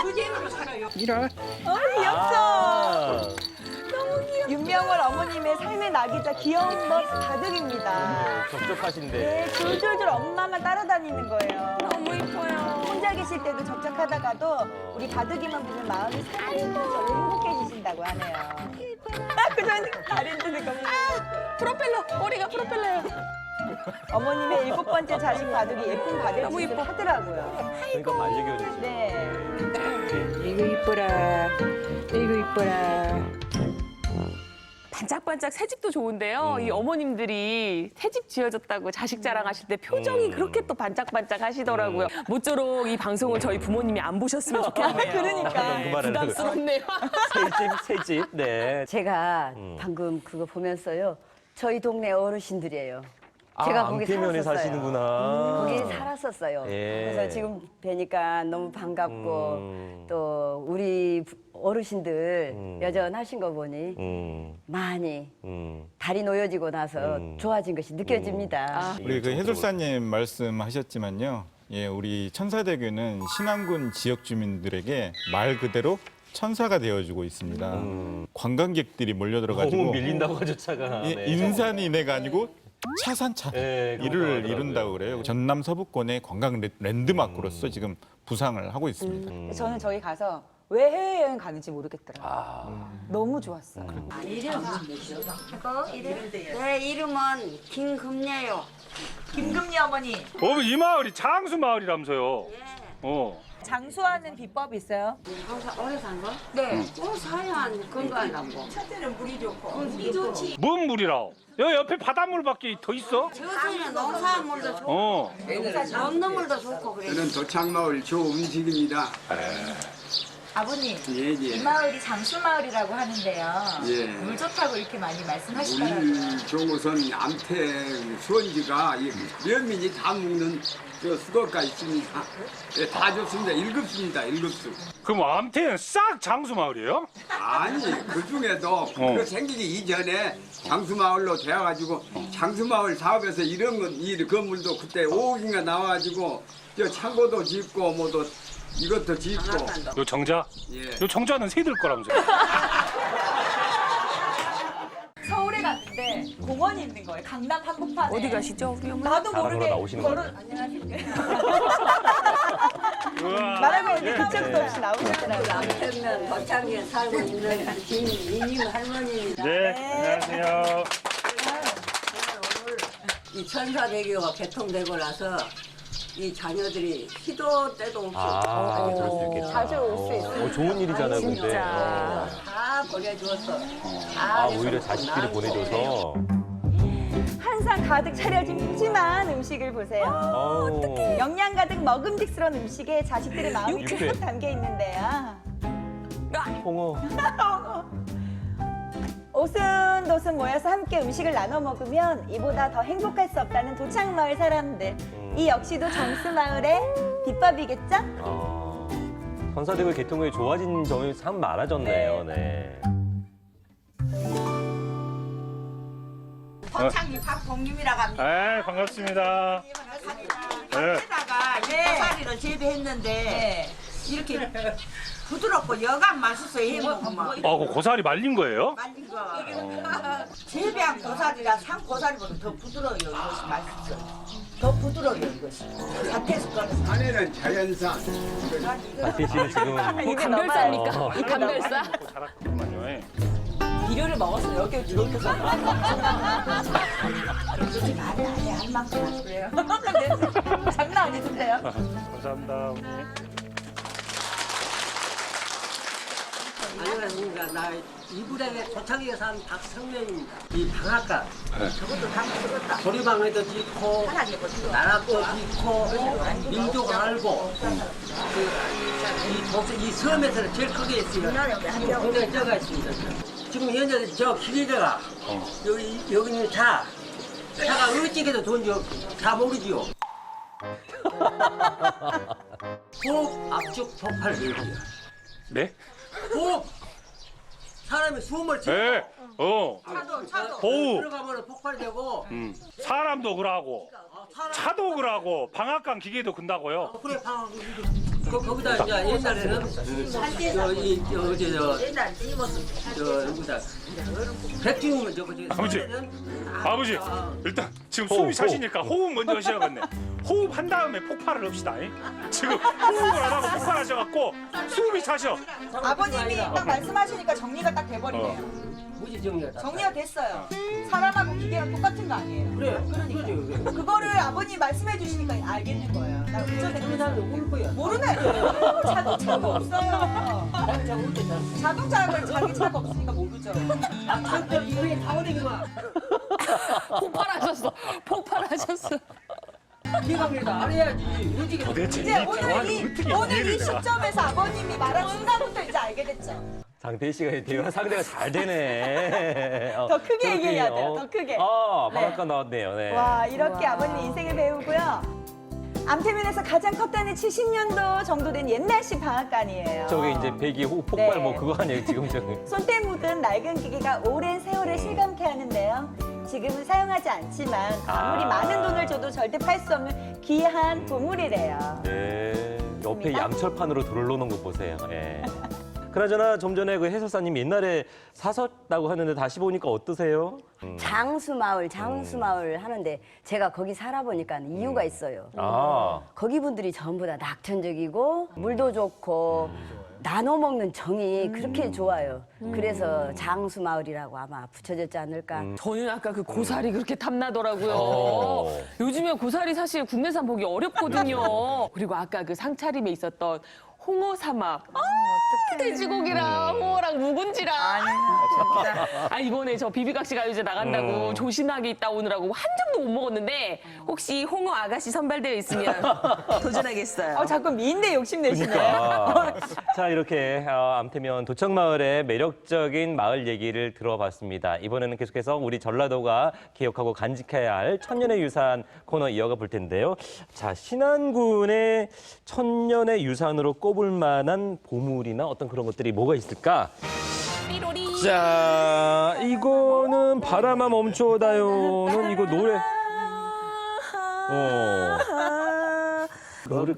그 재미로 살아요. 이럴. 귀엽죠? 너무 귀여워. 윤명월 어머님의 삶의 낙이자 귀여운 멋 가득입니다. 적적하신데. 네, 줄줄줄 엄마만 따라다니는 거예요. 너무 이뻐요. 혼자 계실 때도 적적하다가도 우리 바둑이만 보면 마음이 살짝 행복해지신다고 하네요. 그전 다리 흔드는 거. 프로펠러, 머리가 프로펠러예요. 어머님의 7번째 자식 바둑이 예쁜 바둑 짓을 하더라고요. 그러니까 만지겨주죠. 네. 이거 이뻐라. 이거 이뻐라. 반짝반짝 새집도 좋은데요. 이 어머님들이 새집 지어졌다고 자식 자랑하실 때 표정이 그렇게 또 반짝반짝 하시더라고요. 모쪼록 이 방송을 저희 부모님이 안 보셨으면 좋겠네요. 그러니까. 그 말을 부담스럽네요. 새집. 네. 제가 방금 그거 보면서요. 저희 동네 어르신들이에요. 제가 거기 안피면에 살았었어요. 사시는구나. 거기 살았었어요. 예. 그래서 지금 뵈니까 너무 반갑고 또 우리 어르신들 여전하신 거 보니 많이 다리 놓여지고 나서 좋아진 것이 느껴집니다. 우리 그 해설사님 말씀하셨지만요. 예, 우리 천사대교는 신안군 지역 주민들에게 말 그대로 천사가 되어주고 있습니다. 관광객들이 몰려들어가지고 너무 밀린다고 하죠, 차가. 예, 네. 인산인해가 아니고 차산차 네, 이를 그렇더라고요. 이룬다고 그래요. 전남 서부권의 관광 랜드마크로서 지금 부상을 하고 있습니다. 저는 저기 가서 왜 해외여행 가는지 모르겠더라고요. 너무 좋았어요. 내 이름은 김금녀요. 김금리 어머니, 이 마을이 장수 마을이라면서요. 장수하는 비법이 있어요? 항상 오래 산 거? 네. 사연 건강하고. 첫째는 물이 좋고. 물이 좋지. 뭔 물이라? 여기 옆에 바닷물밖에 더 있어? 저수는 농사물도 좋고. 먹는 물도 좋고 그래. 저는 도창마을 조음식입니다. 아버님, 예, 이 예. 마을이 장수마을이라고 하는데요. 예. 물 좋다고 이렇게 많이 말씀하시더라고요. 우리 조우선 암태 수원지가 이 면민이 다 먹는 저 수도가 있습니다. 예, 다 좋습니다. 1급수입니다. 1급수. 그럼 암태는 싹 장수 마을이에요? 아니 그 중에도 그 생기기 이전에 장수마을로 되어가지고 장수마을 사업에서 이런 건 이 건물도 그때 5억인가 나와가지고 저 창고도 짓고 뭐도 이것도 짓고. 요 정자? 예. 요 정자는 새들 거라면서요. 서울에 갔는데 공원이 있는 거예요. 강남 한복판에. 어디 가시죠, 우리 어머니? 나도 자랑으로 모르게 나오시는 걸은 우와. 말하고 있는데 그 없이 나오시더라고요. 남편은 거창에 살고 있는 김이님 할머니입니다. 네, 안녕하세요. 이 천사대교가 개통되고 나서 이 자녀들이 시도 때도 없이 그럴 수 있겠다. 자주 올 수 있어요. 좋은 일이잖아요, 근데. 진짜. 다 보내주었어. 오히려 자식들이 보내줘서. 한상 가득 차려진 푸짐한 음식을 보세요. 어떡해. 영양 가득 먹음직스러운 음식에 자식들의 마음이 육회. 듬뿍 담겨 있는데요. 홍어. 오순도순 모여서 함께 음식을 나눠 먹으면 이보다 더 행복할 수 없다는 도창마을 사람들. 이 역시도 장수마을의 비법이겠죠? 천사대교 개통 후에 좋아진 점이 참 많아졌네요. 네. 거창이 박봉님이라고 합니다. 네, 반갑습니다. 네. 에다가 고사리를 재배했는데 이렇게 부드럽고 여간 맛있어요. 해먹으면. 그 고사리 말린 거예요? 말린 거. 재배한 고사리라 산 고사리보다 더 부드러워요. 이것이 맛있어. 더 부드러워요. 이것이. 밭에서 꺼내서. 안에는 자연산. 마티 씨는 지금 이 감별사입니까? 이 감별사? 자랐구만요. 예. 비료를 먹었어요. 여기 이렇게 한 만큼 그래요. 장난 아니던데요? 감사합니다, 어머니. 안녕하십니까. 나 이구량에 도창에 산 박성명입니다. 이 방앗간 저것도 다 먹었다. 조리방에도 짓고 나라도 짓고 민족 알고 이 섬에서는 제일 크게 있어요. 굉장히 쪄가 있습니다. 지금 현재 저 기계가 여기 있는 차가 어찌게도 돈이 다 모르지요. 호흡 압축 폭발 기계요. 네? 호흡 사람이 숨을 쉬고 예. 보우. 들어가면 폭발이 되고 사람도 그러고 차도 그러고 방앗간 기계도 근다고요. 그래 방학 거기다 이제 옛날에는 백지우면 아버지 일단 지금 숨이 차시니까 호흡 먼저 하셔야겠네. 호흡 한 다음에 폭발을 합시다. 지금 호흡을 안 하고 폭발하셔갖고 숨이 차셔. 아버님이 딱 말씀하시니까 정리가 딱 돼버리네요. 무지 정리가 정리가 됐어요. 사람하고 기계랑 똑같은 거 아니에요? 그래 그러니까 그거를 아버님 말씀해 주시니까 알겠는 거예요. 나 운전해 우리 사람은 모를 거야. 모르네. 자동차가 없어요. 나는 잘 모르겠다. 자동차를 자기 차가 없으니까 모르죠. 이거에 타오르기만 폭발하셨어. 기강이다 알아야지. 어떻게 도대체 이제 오늘 이 시점에서 아버님이 말한 순간부터 이제 알게 됐죠. 장태희 씨가 대화 상대가 잘 되네. 더 크게 그렇게, 얘기해야 돼요. 더 크게. 방앗간 나왔네요. 네. 와, 이렇게 아버님의 인생을 배우고요. 암태면에서 가장 컸다는 70년도 정도 된 옛날식 방앗간이에요. 저게 이제 배기 호흡 폭발 네. 뭐 그거 아니에요 지금 저기. 손때 묻은 낡은 기계가 오랜 세월을 실감케 하는데요. 지금은 사용하지 않지만 아무리 많은 돈을 줘도 절대 팔 수 없는 귀한 보물이래요. 네. 옆에 맞습니다. 양철판으로 들어놓는 거 보세요. 예. 그나저나 좀 전에 그 해설사님 옛날에 사셨다고 하는데 다시 보니까 어떠세요? 장수마을 하는데 제가 거기 살아보니까 이유가 있어요. 아. 거기 분들이 전부 다 낙천적이고 물도 좋고 나눠 먹는 정이 그렇게 좋아요. 그래서 장수마을이라고 아마 붙여졌지 않을까. 저는 아까 그 고사리 그렇게 탐나더라고요. 요즘에 고사리 사실 국내산 보기 어렵거든요. 그리고 아까 그 상차림에 있었던 홍어 삼합. 돼지고기랑 홍어랑 묵은지랑. 이번에 저 비비각시 가요제 나간다고 조신하게 있다 오느라고 한 점도 못 먹었는데 혹시 홍어 아가씨 선발되어 있으면 도전하겠어요. 자꾸 미인대 욕심내시네. 그러니까. 자, 이렇게 암태면 도청마을의 매력적인 마을 얘기를 들어봤습니다. 이번에는 계속해서 우리 전라도가 기억하고 간직해야 할 천년의 유산 코너 이어가 볼 텐데요. 자, 신안군의 천년의 유산으로 꼽을 만한 보물이나 어떤 그런 것들이 뭐가 있을까? 삐로리. 자, 이거는 바람아 멈춰다요는 이거 노래. 그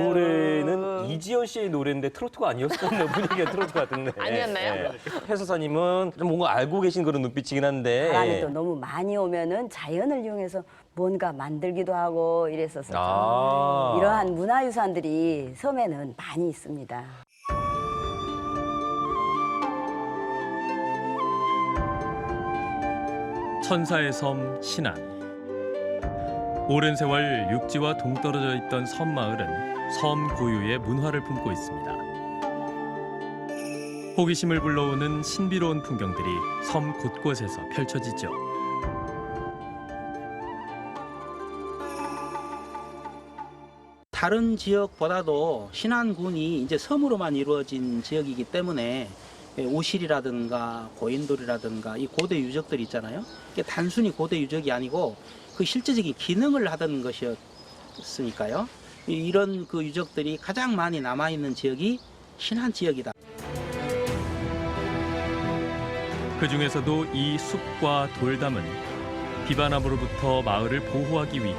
노래는 이지연 씨의 노래인데 트로트가 아니었었나 분위기가 트로트 같은데. 아니었나요? 해설사님은 좀 뭔가 알고 계신 그런 눈빛이긴 한데. 바람이 또 너무 많이 오면은 자연을 이용해서 뭔가 만들기도 하고 이랬어서 이러한 문화유산들이 섬에는 많이 있습니다. 천사의 섬 신안. 오랜 세월 육지와 동떨어져 있던 섬마을은 섬 고유의 문화를 품고 있습니다. 호기심을 불러오는 신비로운 풍경들이 섬 곳곳에서 펼쳐지죠. 다른 지역보다도 신안군이 이제 섬으로만 이루어진 지역이기 때문에 오실이라든가 고인돌이라든가 이 고대 유적들이 있잖아요. 이게 단순히 고대 유적이 아니고 그 실제적인 기능을 하던 것이었으니까요. 이런 그 유적들이 가장 많이 남아있는 지역이 신안 지역이다. 그 중에서도 이 숲과 돌담은 비바람으로부터 마을을 보호하기 위해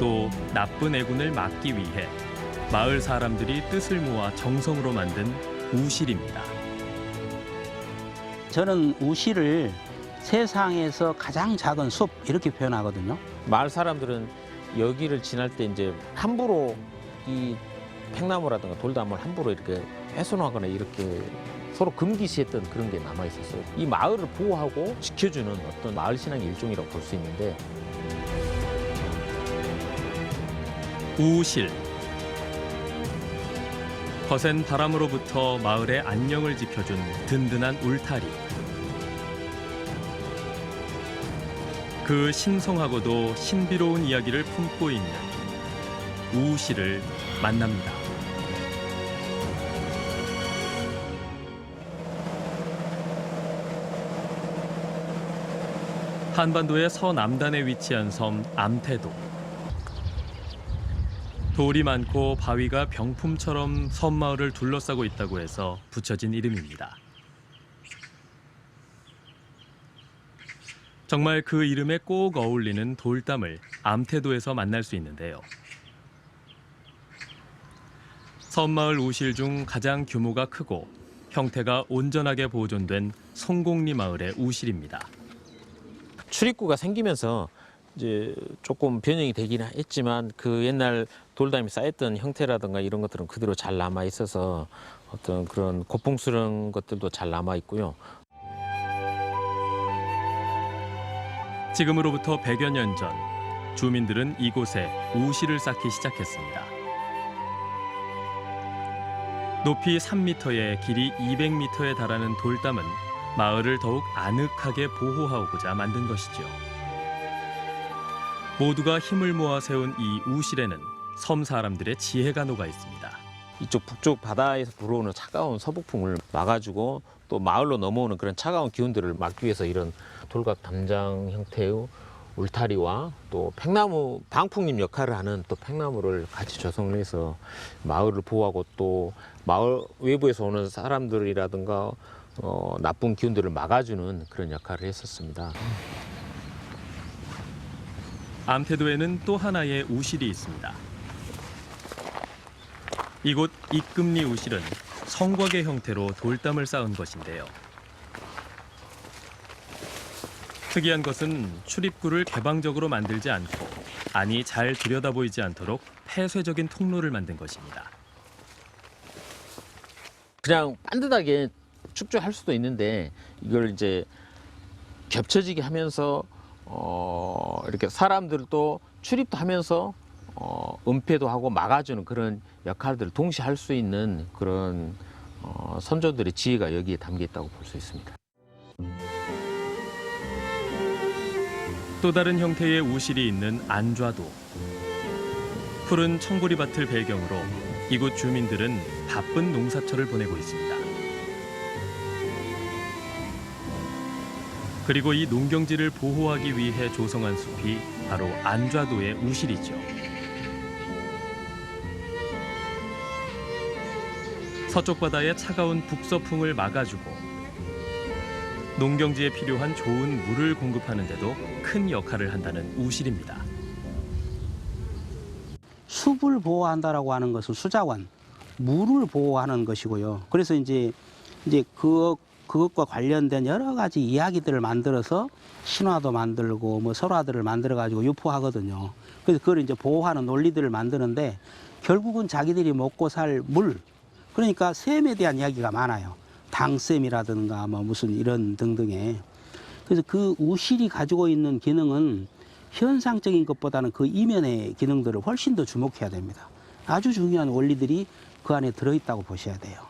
또 나쁜 애군을 막기 위해 마을 사람들이 뜻을 모아 정성으로 만든 우실입니다. 저는 우실을 세상에서 가장 작은 숲 이렇게 표현하거든요. 마을 사람들은 여기를 지날 때 이제 함부로 이 팽나무라든가 돌담을 함부로 이렇게 훼손하거나 이렇게 서로 금기시했던 그런 게 남아 있었어요. 이 마을을 보호하고 지켜주는 어떤 마을 신앙의 일종이라고 볼 수 있는데 우실. 거센 바람으로부터 마을의 안녕을 지켜준 든든한 울타리. 그 신성하고도 신비로운 이야기를 품고 있는 우실을 만납니다. 한반도의 서남단에 위치한 섬 암태도. 돌이 많고 바위가 병품처럼 섬마을을 둘러싸고 있다고 해서 붙여진 이름입니다. 정말 그 이름에 꼭 어울리는 돌담을 암태도에서 만날 수 있는데요. 섬마을 우실 중 가장 규모가 크고 형태가 온전하게 보존된 송곡리 마을의 우실입니다. 출입구가 생기면서 이제 조금 변형이 되긴 했지만 그 옛날 돌담이 쌓였던 형태라든가 이런 것들은 그대로 잘 남아 있어서 어떤 그런 고풍스러운 것들도 잘 남아 있고요. 지금으로부터 100여 년 전 주민들은 이곳에 우실을 쌓기 시작했습니다. 높이 3m에 길이 200m에 달하는 돌담은 마을을 더욱 아늑하게 보호하고자 만든 것이죠. 모두가 힘을 모아 세운 이 우실에는 섬 사람들의 지혜가 녹아 있습니다. 이쪽 북쪽 바다에서 불어오는 차가운 서북풍을 막아주고 또 마을로 넘어오는 그런 차가운 기운들을 막기 위해서 이런 돌각 담장 형태의 울타리와 또 팽나무 방풍림 역할을 하는 또 팽나무를 같이 조성을 해서 마을을 보호하고 또 마을 외부에서 오는 사람들이라든가 나쁜 기운들을 막아주는 그런 역할을 했었습니다. 암태도에는 또 하나의 우실이 있습니다. 이곳 이금리 우실은 성곽의 형태로 돌담을 쌓은 것인데요. 특이한 것은 출입구를 개방적으로 만들지 않고 안이 잘 들여다보이지 않도록 폐쇄적인 통로를 만든 것입니다. 그냥 반듯하게 축조할 수도 있는데 이걸 이제 겹쳐지게 하면서 이렇게 사람들도 출입도 하면서 은폐도 하고 막아주는 그런 역할들을 동시에 할 수 있는 그런 선조들의 지혜가 여기에 담겨 있다고 볼 수 있습니다. 또 다른 형태의 우실이 있는 안좌도. 푸른 청보리밭을 배경으로 이곳 주민들은 바쁜 농사철을 보내고 있습니다. 그리고 이 농경지를 보호하기 위해 조성한 숲이 바로 안좌도의 우실이죠. 서쪽 바다의 차가운 북서풍을 막아주고 농경지에 필요한 좋은 물을 공급하는 데도 큰 역할을 한다는 우실입니다. 숲을 보호한다라고 하는 것은 수자원, 물을 보호하는 것이고요. 그래서 이제 그것과 관련된 여러 가지 이야기들을 만들어서 신화도 만들고 뭐 설화들을 만들어 가지고 유포하거든요. 그래서 그걸 이제 보호하는 논리들을 만드는데 결국은 자기들이 먹고 살 물, 그러니까 샘에 대한 이야기가 많아요. 당샘이라든가 뭐 무슨 이런 등등의. 그래서 그 우실이 가지고 있는 기능은 현상적인 것보다는 그 이면의 기능들을 훨씬 더 주목해야 됩니다. 아주 중요한 원리들이 그 안에 들어있다고 보셔야 돼요.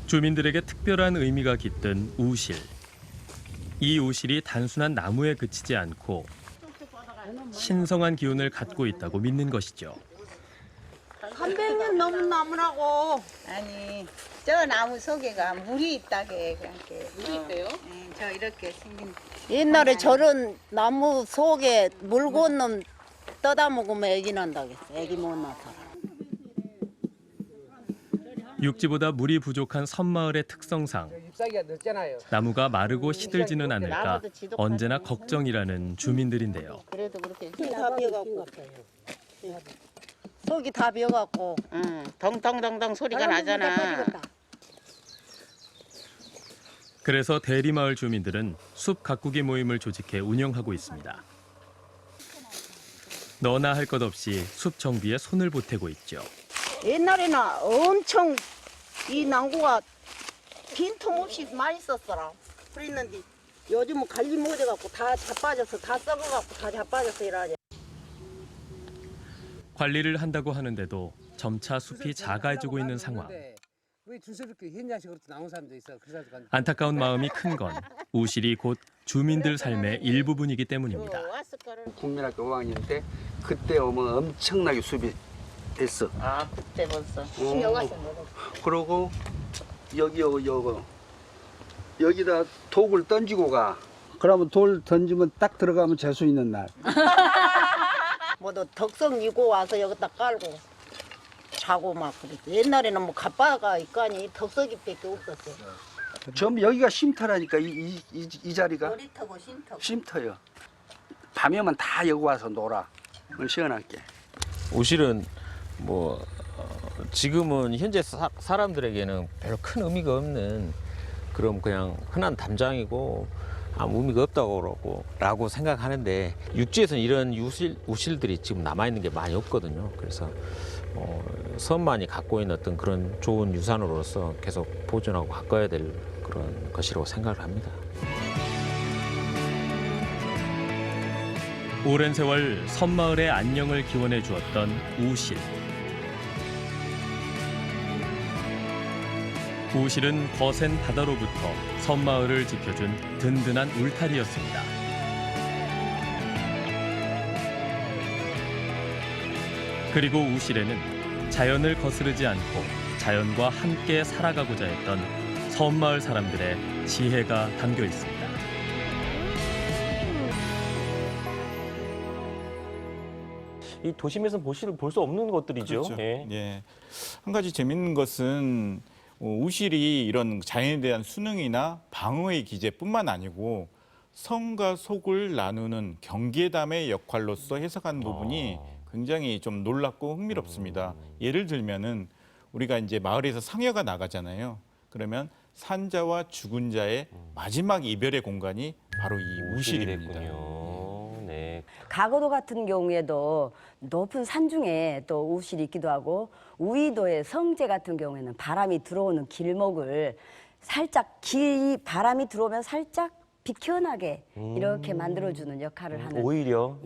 주민들에게 특별한 의미가 깃든 우실. 이 우실이 단순한 나무에 그치지 않고 신성한 기운을 갖고 있다고 믿는 것이죠. 300년 넘은 나무라고. 아니 저 나무 속에가 물이 있다게 그렇게 물이 있대요? 네, 저 이렇게 생긴 옛날에 저런 나무 속에 물고 놈 떠다 먹으면 애기 난다겠어. 애기 못 낳다. 육지보다 물이 부족한 섬마을의 특성상 나무가 마르고 시들지는 않을까 언제나 걱정이라는 주민들인데요. 그래도 그렇게 다 비어갖고 속이 다 비어갖고 덩덩덩덩 소리가 나잖아. 그래서 대리마을 주민들은 숲 가꾸기 모임을 조직해 운영하고 있습니다. 너나 할 것 없이 숲 정비에 손을 보태고 있죠. 옛날에는 엄청 이 나무가 빈틈없이 많이 썼더라. 그랬는데 요즘은 관리 못해갖고 다 자빠져서 다 썩어갖고 다 자빠져서 이러지. 관리를 한다고 하는데도 점차 숲이 작아지고 있는 상황. 왜 주스럽게 현장식으로 나온 사람도 있어. 안타까운 마음이 큰 건 우실이 곧 주민들 삶의 일부분이기 때문입니다. 국민학교 5학년 때 그때 오면 엄청나게 숲이 됐어. 아 그때 벌써. 그러고 여기다 독을 던지고 가. 그러면 돌 던지면 딱 들어가면 재수 있는 날. 뭐도 덕성 이고 와서 여기다 깔고 자고 막 그랬어. 옛날에는 뭐 갓바가 있거니 덕석이밖에 없었어요. 전부 여기가 쉼터라니까 이 자리가 놀이터고 쉼터. 쉼터요. 밤에 오면 다 여기 와서 놀아. 시원하게. 오실은 뭐 지금은 현재 사람들에게는 별로 큰 의미가 없는 그런 그냥 흔한 담장이고 아무 의미가 없다고 생각하는데 육지에서는 이런 우실들이 지금 남아있는 게 많이 없거든요. 그래서 섬만이 갖고 있는 어떤 그런 좋은 유산으로서 계속 보존하고 가꿔야 될 그런 것이라고 생각을 합니다. 오랜 세월 섬마을의 안녕을 기원해 주었던 우실. 우실은 거센 바다로부터 섬마을을 지켜준 든든한 울타리였습니다. 그리고 우실에는 자연을 거스르지 않고 자연과 함께 살아가고자 했던 섬마을 사람들의 지혜가 담겨 있습니다. 이 도심에서는 볼 수 없는 것들이죠. 그렇죠. 예. 예. 한 가지 재밌는 것은 우실이 이런 자연에 대한 수능이나 방어의 기제뿐만 아니고 성과 속을 나누는 경계담의 역할로서 해석한 부분이 굉장히 좀 놀랍고 흥미롭습니다. 예를 들면은 우리가 이제 마을에서 상여가 나가잖아요. 그러면 산자와 죽은 자의 마지막 이별의 공간이 바로 이 우실입니다. 네. 가거도 같은 경우에도 높은 산중에 또 우실이 있기도 하고 우이도의 성제 같은 경우에는 바람이 들어오는 길목을 살짝 바람이 들어오면 살짝 비켜나게 이렇게 만들어주는 역할을 하는 오히려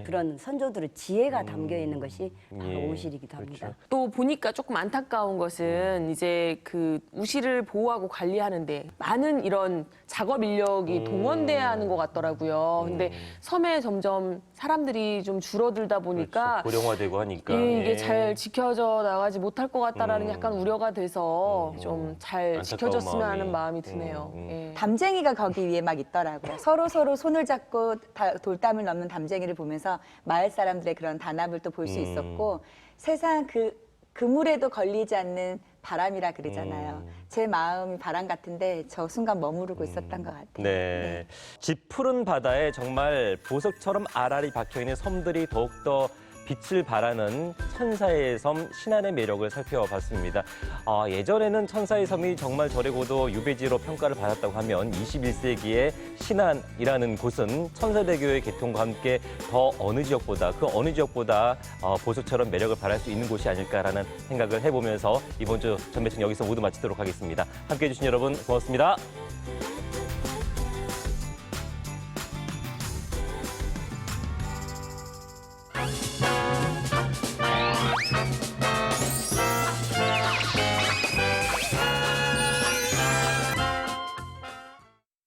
그런 선조들의 지혜가 담겨 있는 것이 바로 우실이기도 합니다. 그렇죠. 또 보니까 조금 안타까운 것은 이제 그 우실을 보호하고 관리하는데 많은 이런 작업 인력이 동원돼야 하는 것 같더라고요. 근데 섬에 점점 사람들이 좀 줄어들다 보니까 그렇죠. 고령화되고 하니까 이게 잘 지켜져 나가지 못할 것 같다라는 약간 우려가 돼서 좀 잘 지켜졌으면 하는 마음이 드네요. 예. 담쟁이가 거기 위에 막 있더라고요. 서로 손을 잡고 돌담을 넘는 담쟁이를 보면서 마을 사람들의 그런 단합을 또 볼 수 있었고 세상 그 물에도 걸리지 않는 바람이라 그러잖아요. 제 마음이 바람 같은데 저 순간 머무르고 있었던 것 같아요. 네. 짙푸른 바다에 정말 보석처럼 알알이 박혀있는 섬들이 더욱더 빛을 발하는 천사의 섬 신안의 매력을 살펴봤습니다. 예전에는 천사의 섬이 정말 저래고도 유배지로 평가를 받았다고 하면 21세기의 신안이라는 곳은 천사대교의 개통과 함께 더 어느 지역보다 보석처럼 매력을 발할 수 있는 곳이 아닐까라는 생각을 해보면서 이번 주 전매청 여기서 모두 마치도록 하겠습니다. 함께해 주신 여러분 고맙습니다.